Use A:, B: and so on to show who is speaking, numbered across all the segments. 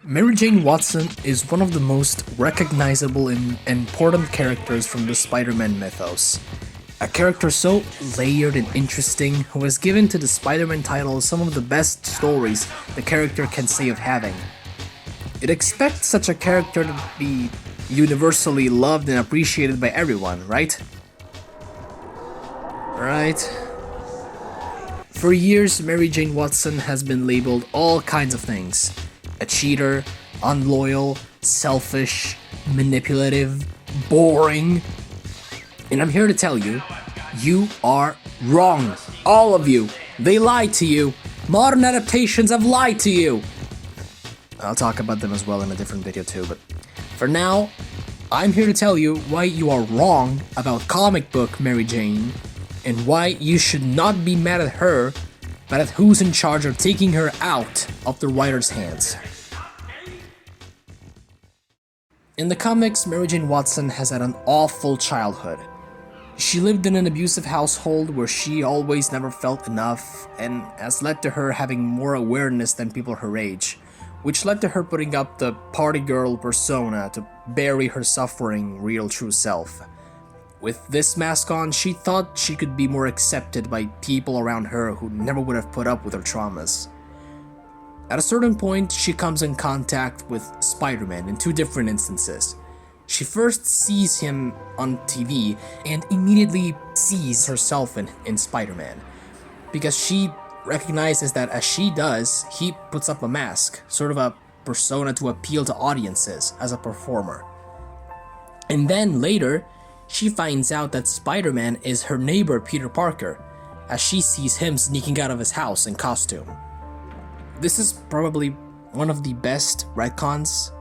A: Mary Jane Watson is one of the most recognizable and important characters from the Spider-Man mythos. A character so layered and interesting, who has given to the Spider-Man title some of the best stories the character can say of having. You'd expect such a character to be universally loved and appreciated by everyone, right? Right? For years, Mary Jane Watson has been labeled all kinds of things. A cheater, unloyal, selfish, manipulative, boring. And I'm here to tell you, you are wrong. All of you. They lied to you. Modern adaptations have lied to you. I'll talk about them as well in a different video too, but for now, I'm here to tell you why you are wrong about comic book Mary Jane, and why you should not be mad at her, but at who's in charge of taking her out of the writer's hands. In the comics, Mary Jane Watson has had an awful childhood. She lived in an abusive household where she always never felt enough, and has led to her having more awareness than people her age, which led to her putting up the party girl persona to bury her suffering, real true self. With this mask on, she thought she could be more accepted by people around her who never would have put up with her traumas. At a certain point, she comes in contact with Spider-Man in two different instances. She first sees him on TV and immediately sees herself in Spider-Man, because she recognizes that as she does, he puts up a mask, sort of a persona to appeal to audiences as a performer. And then later, she finds out that Spider-Man is her neighbor Peter Parker, as she sees him sneaking out of his house in costume. This is probably one of the best retcons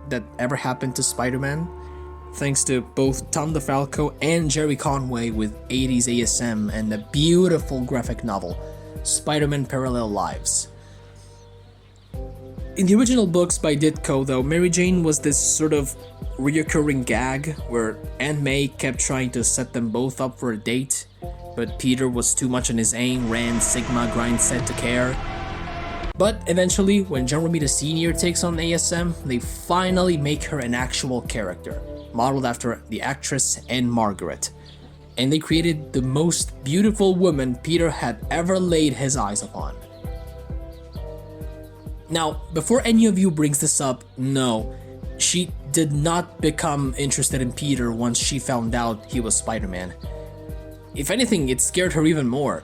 A: that ever happened to Spider-Man, thanks to both Tom DeFalco and Jerry Conway with 80s ASM and the beautiful graphic novel, Spider-Man Parallel Lives. In the original books by Ditko, though, Mary Jane was this sort of reoccurring gag where Aunt May kept trying to set them both up for a date, but Peter was too much on his Ayn Rand Sigma grind set to care. But eventually, when John Romita Sr. takes on ASM, they finally make her an actual character, modeled after the actress Anne Margaret, and they created the most beautiful woman Peter had ever laid his eyes upon. Now, before any of you brings this up, no, she did not become interested in Peter once she found out he was Spider-Man. If anything, it scared her even more.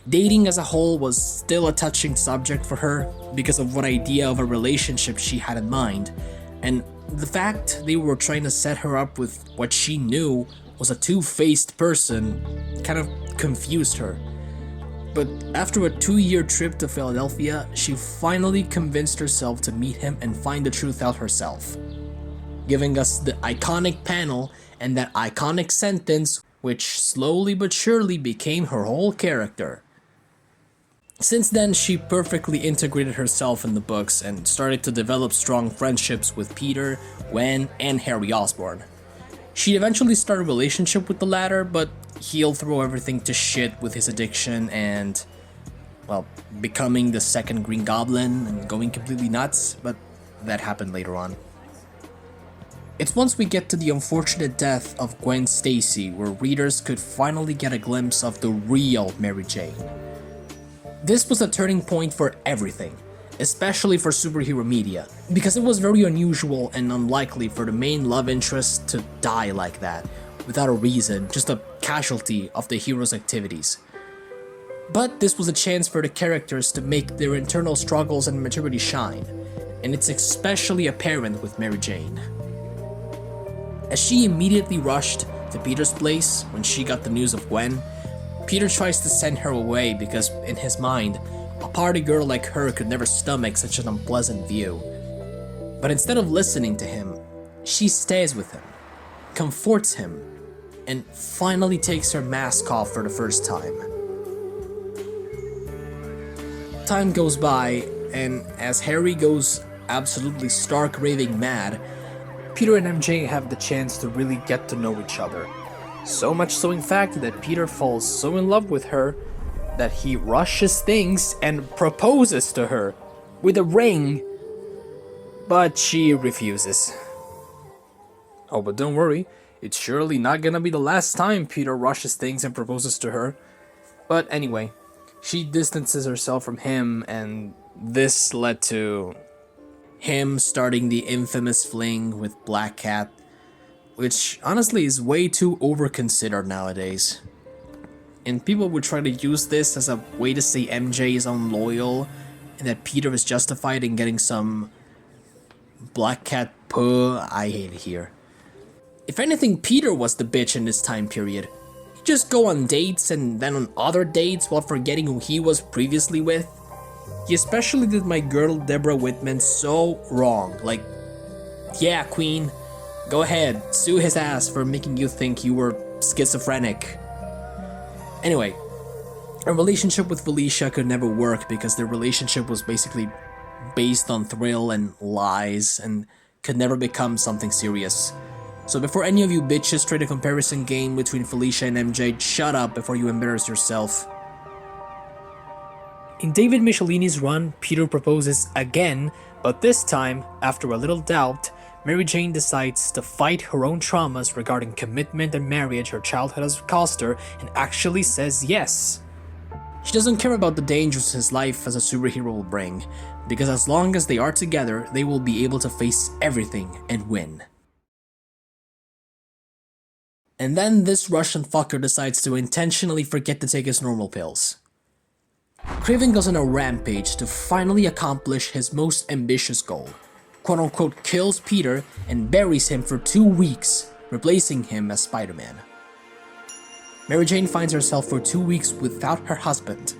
A: Dating as a whole was still a touching subject for her because of what idea of a relationship she had in mind, and the fact they were trying to set her up with what she knew was a two-faced person kind of confused her. But after a 2-year trip to Philadelphia, she finally convinced herself to meet him and find the truth out herself, giving us the iconic panel and that iconic sentence which slowly but surely became her whole character. Since then, she perfectly integrated herself in the books and started to develop strong friendships with Peter, Gwen, and Harry Osborn. She'd eventually start a relationship with the latter, but he'll throw everything to shit with his addiction and, well, becoming the second Green Goblin and going completely nuts, but that happened later on. It's once we get to the unfortunate death of Gwen Stacy where readers could finally get a glimpse of the real Mary Jane. This was a turning point for everything, especially for superhero media, because it was very unusual and unlikely for the main love interest to die like that, without a reason, just a casualty of the hero's activities. But this was a chance for the characters to make their internal struggles and maturity shine, and it's especially apparent with Mary Jane. As she immediately rushed to Peter's place when she got the news of Gwen, Peter tries to send her away because, in his mind, a party girl like her could never stomach such an unpleasant view. But instead of listening to him, she stays with him, comforts him, and finally takes her mask off for the first time. Time goes by, and as Harry goes absolutely stark raving mad, Peter and MJ have the chance to really get to know each other. So much so, in fact, that Peter falls so in love with her that he rushes things and proposes to her with a ring. but she refuses. Oh, but don't worry, it's surely not gonna be the last time Peter rushes things and proposes to her. But anyway, she distances herself from him, and this led to him starting the infamous fling with Black Cat, which honestly is way too overconsidered nowadays. And people would try to use this as a way to say MJ is unloyal and that Peter is justified in getting some Black Cat puh. I hate it here. If anything, Peter was the bitch in this time period. He'd just go on dates and then on other dates while forgetting who he was previously with. He especially did my girl Deborah Whitman so wrong. Like, yeah, Queen, go ahead, sue his ass for making you think you were schizophrenic. Anyway, a relationship with Felicia could never work because their relationship was basically based on thrill and lies and could never become something serious. So before any of you bitches try a comparison game between Felicia and MJ, shut up before you embarrass yourself. In David Michelini's run, Peter proposes again, but this time, after a little doubt, Mary Jane decides to fight her own traumas regarding commitment and marriage her childhood has cost her and actually says yes. She doesn't care about the dangers his life as a superhero will bring, because as long as they are together, they will be able to face everything and win. And then this Russian fucker decides to intentionally forget to take his normal pills. Kraven goes on a rampage to finally accomplish his most ambitious goal. Quote-unquote kills Peter and buries him for 2 weeks, replacing him as Spider-Man. Mary Jane finds herself for 2 weeks without her husband.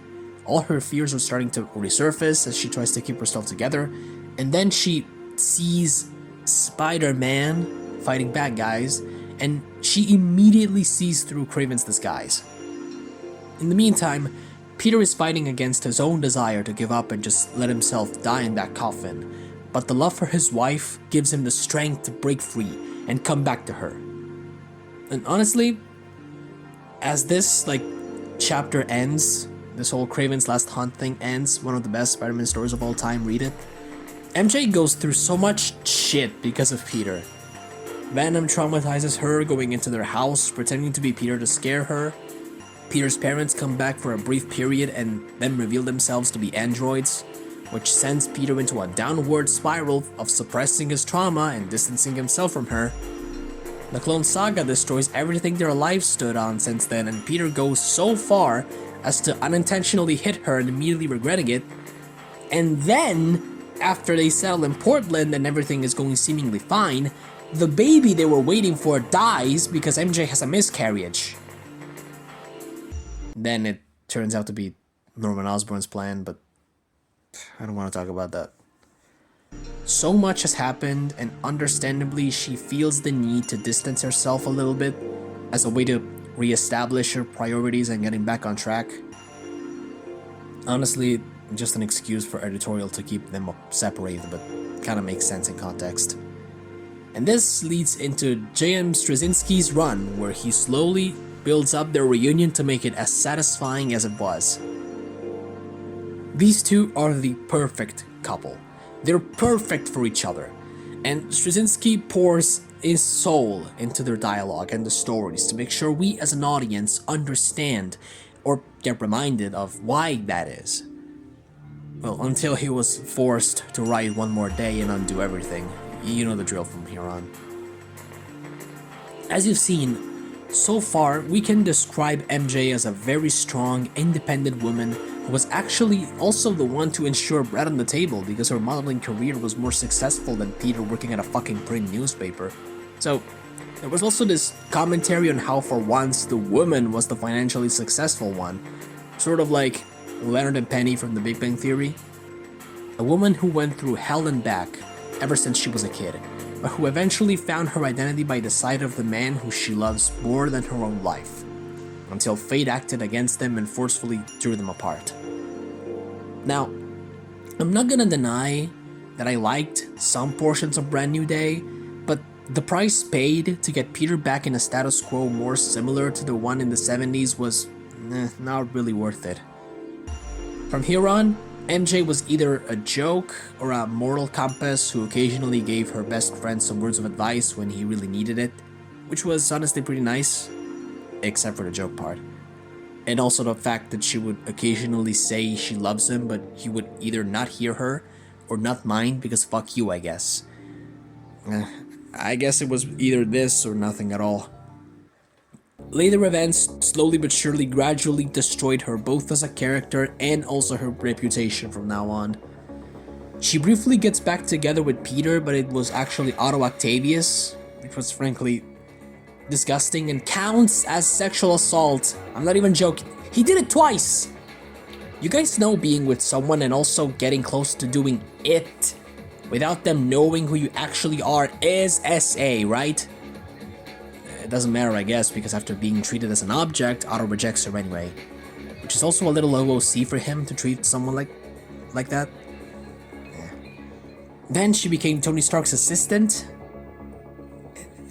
A: All her fears are starting to resurface as she tries to keep herself together, and then she sees Spider-Man fighting bad guys, and she immediately sees through Kraven's disguise. In the meantime, Peter is fighting against his own desire to give up and just let himself die in that coffin, but the love for his wife gives him the strength to break free and come back to her. And honestly, as this chapter ends, this whole Kraven's Last Hunt thing ends, one of the best Spider-Man stories of all time, read it. MJ goes through so much shit because of Peter. Venom traumatizes her going into their house, pretending to be Peter to scare her. Peter's parents come back for a brief period and then reveal themselves to be androids, which sends Peter into a downward spiral of suppressing his trauma and distancing himself from her. The Clone Saga destroys everything their lives stood on since then, and Peter goes so far as to unintentionally hit her and immediately regretting it. And then, after they settle in Portland and everything is going seemingly fine, the baby they were waiting for dies because MJ has a miscarriage. Then it turns out to be Norman Osborn's plan, but I don't want to talk about that. So much has happened, and understandably she feels the need to distance herself a little bit as a way to re-establish her priorities and getting back on track. Honestly, just an excuse for editorial to keep them separated, but kind of makes sense in context. And this leads into J.M. Straczynski's run, where he slowly builds up their reunion to make it as satisfying as it was. These two are the perfect couple. They're perfect for each other, and Straczynski pours his soul into their dialogue and the stories to make sure we as an audience understand or get reminded of why that is. Well, until he was forced to write one more day and undo everything. You know the drill from here on. As you've seen, so far we can describe MJ as a very strong, independent woman who was actually also the one to ensure bread on the table because her modeling career was more successful than Peter working at a fucking print newspaper. So, there was also this commentary on how for once the woman was the financially successful one, sort of like Leonard and Penny from The Big Bang Theory. A woman who went through hell and back ever since she was a kid, but who eventually found her identity by the side of the man who she loves more than her own life, until fate acted against them and forcefully drew them apart. Now, I'm not gonna deny that I liked some portions of Brand New Day, but the price paid to get Peter back in a status quo more similar to the one in the 70s was not really worth it. From here on, MJ was either a joke or a moral compass who occasionally gave her best friend some words of advice when he really needed it, which was honestly pretty nice, except for the joke part. And also the fact that she would occasionally say she loves him, but he would either not hear her or not mind because fuck you, I guess. I guess it was either this or nothing at all. Later events slowly but surely gradually destroyed her both as a character and also her reputation from now on. She briefly gets back together with Peter, but it was actually Otto Octavius, which was frankly disgusting and counts as sexual assault. I'm not even joking. He did it twice! You guys know being with someone and also getting close to doing it without them knowing who you actually are is SA, right? It doesn't matter, I guess, because after being treated as an object, Otto rejects her anyway. Which is also a little OOC for him to treat someone like that. Yeah. Then she became Tony Stark's assistant.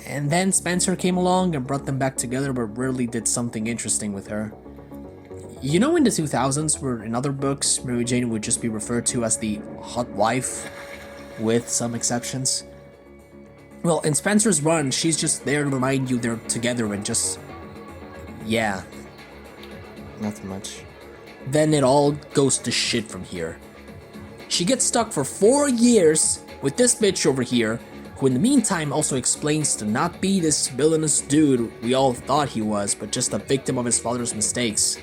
A: And then Spencer came along and brought them back together, but rarely did something interesting with her. You know, in the 2000s, where in other books, Mary Jane would just be referred to as the hot wife, with some exceptions? Well, in Spencer's run, she's just there to remind you they're together and just... yeah. Nothing much. Then it all goes to shit from here. She gets stuck for 4 years with this bitch over here, who in the meantime also explains to not be this villainous dude we all thought he was, but just a victim of his father's mistakes.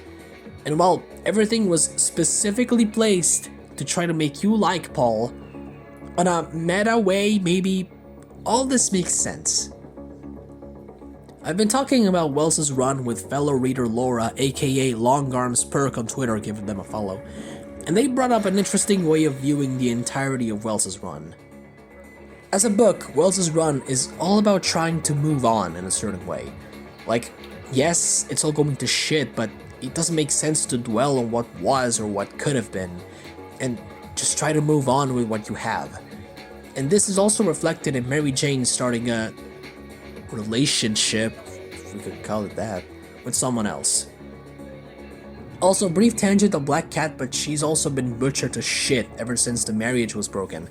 A: And while everything was specifically placed to try to make you like Paul, on a meta way, maybe all this makes sense. I've been talking about Wells' run with fellow reader Laura, aka Longarms Perk on Twitter, giving them a follow, and they brought up an interesting way of viewing the entirety of Wells' run. As a book, Wells' run is all about trying to move on in a certain way. Like, yes, it's all going to shit, but it doesn't make sense to dwell on what was or what could have been, and just try to move on with what you have. And this is also reflected in Mary Jane starting a relationship, if we could call it that, with someone else. Also, brief tangent of Black Cat, but she's also been butchered to shit ever since the marriage was broken.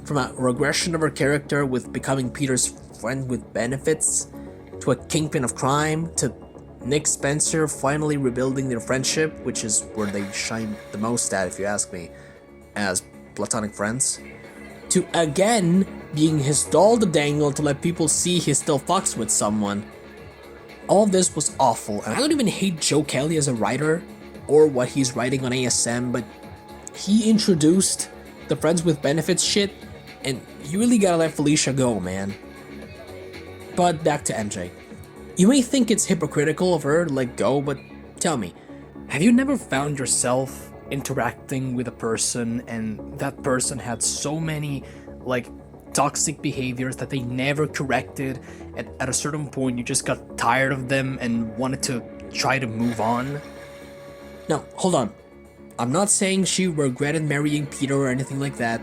A: From a regression of her character with becoming Peter's friend with benefits, to a kingpin of crime, to Nick Spencer finally rebuilding their friendship, which is where they shine the most at if you ask me, as platonic friends, to again being his doll to dangle to let people see he still fucks with someone. All this was awful, and I don't even hate Joe Kelly as a writer, or what he's writing on ASM, but he introduced the friends with benefits shit, and you really gotta let Felicia go, man. But back to MJ. You may think it's hypocritical of her to let go, but tell me, have you never found yourself interacting with a person and that person had so many toxic behaviors that they never corrected, and at a certain point you just got tired of them and wanted to try to move on? Now, hold on. I'm not saying she regretted marrying Peter or anything like that.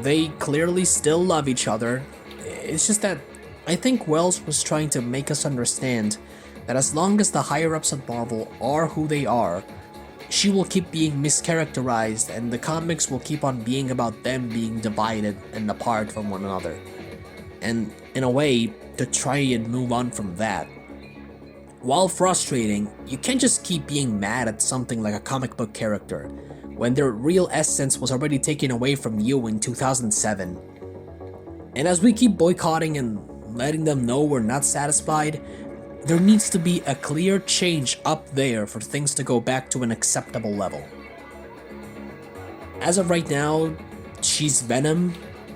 A: They clearly still love each other. It's just that I think Wells was trying to make us understand that as long as the higher-ups at Marvel are who they are, she will keep being mischaracterized and the comics will keep on being about them being divided and apart from one another. And in a way, to try and move on from that. While frustrating, you can't just keep being mad at something like a comic book character, when their real essence was already taken away from you in 2007. And as we keep boycotting and letting them know we're not satisfied, there needs to be a clear change up there for things to go back to an acceptable level. As of right now, she's Venom,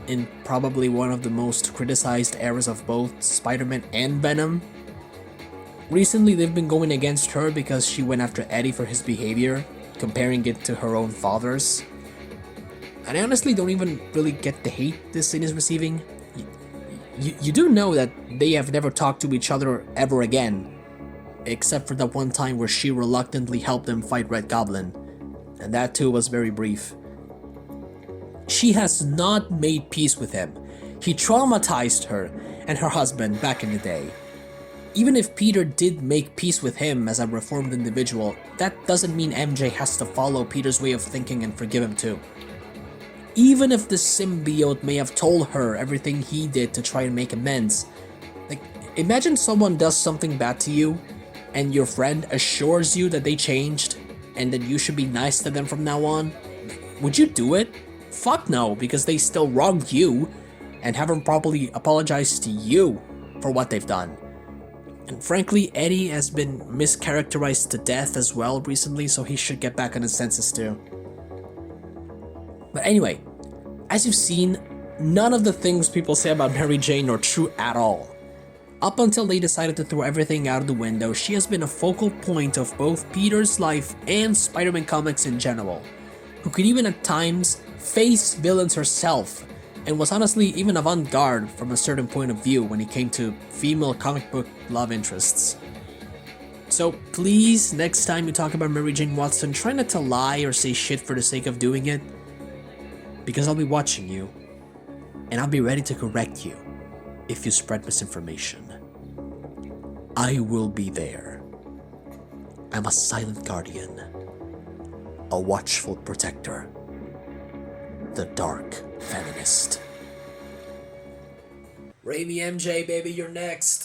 A: in probably one of the most criticized eras of both Spider-Man and Venom. Recently they've been going against her because she went after Eddie for his behavior, comparing it to her own father's. And I honestly don't even really get the hate this scene is receiving. You do know that they have never talked to each other ever again, except for that one time where she reluctantly helped them fight Red Goblin, and that too was very brief. She has not made peace with him. He traumatized her and her husband back in the day. Even if Peter did make peace with him as a reformed individual, that doesn't mean MJ has to follow Peter's way of thinking and forgive him too. Even if the symbiote may have told her everything he did to try and make amends, like, imagine someone does something bad to you, and your friend assures you that they changed, and that you should be nice to them from now on. Would you do it? Fuck no, because they still wronged you, and haven't properly apologized to you for what they've done. And frankly, Eddie has been mischaracterized to death as well recently, so he should get back on his senses too. But anyway, as you've seen, none of the things people say about Mary Jane are true at all. Up until they decided to throw everything out of the window, she has been a focal point of both Peter's life and Spider-Man comics in general, who could even at times face villains herself, and was honestly even avant-garde from a certain point of view when it came to female comic book love interests. So please, next time you talk about Mary Jane Watson, try not to lie or say shit for the sake of doing it, because I'll be watching you, and I'll be ready to correct you if you spread misinformation. I will be there. I'm a silent guardian, a watchful protector, the dark feminist. Raimi MJ, baby, you're next.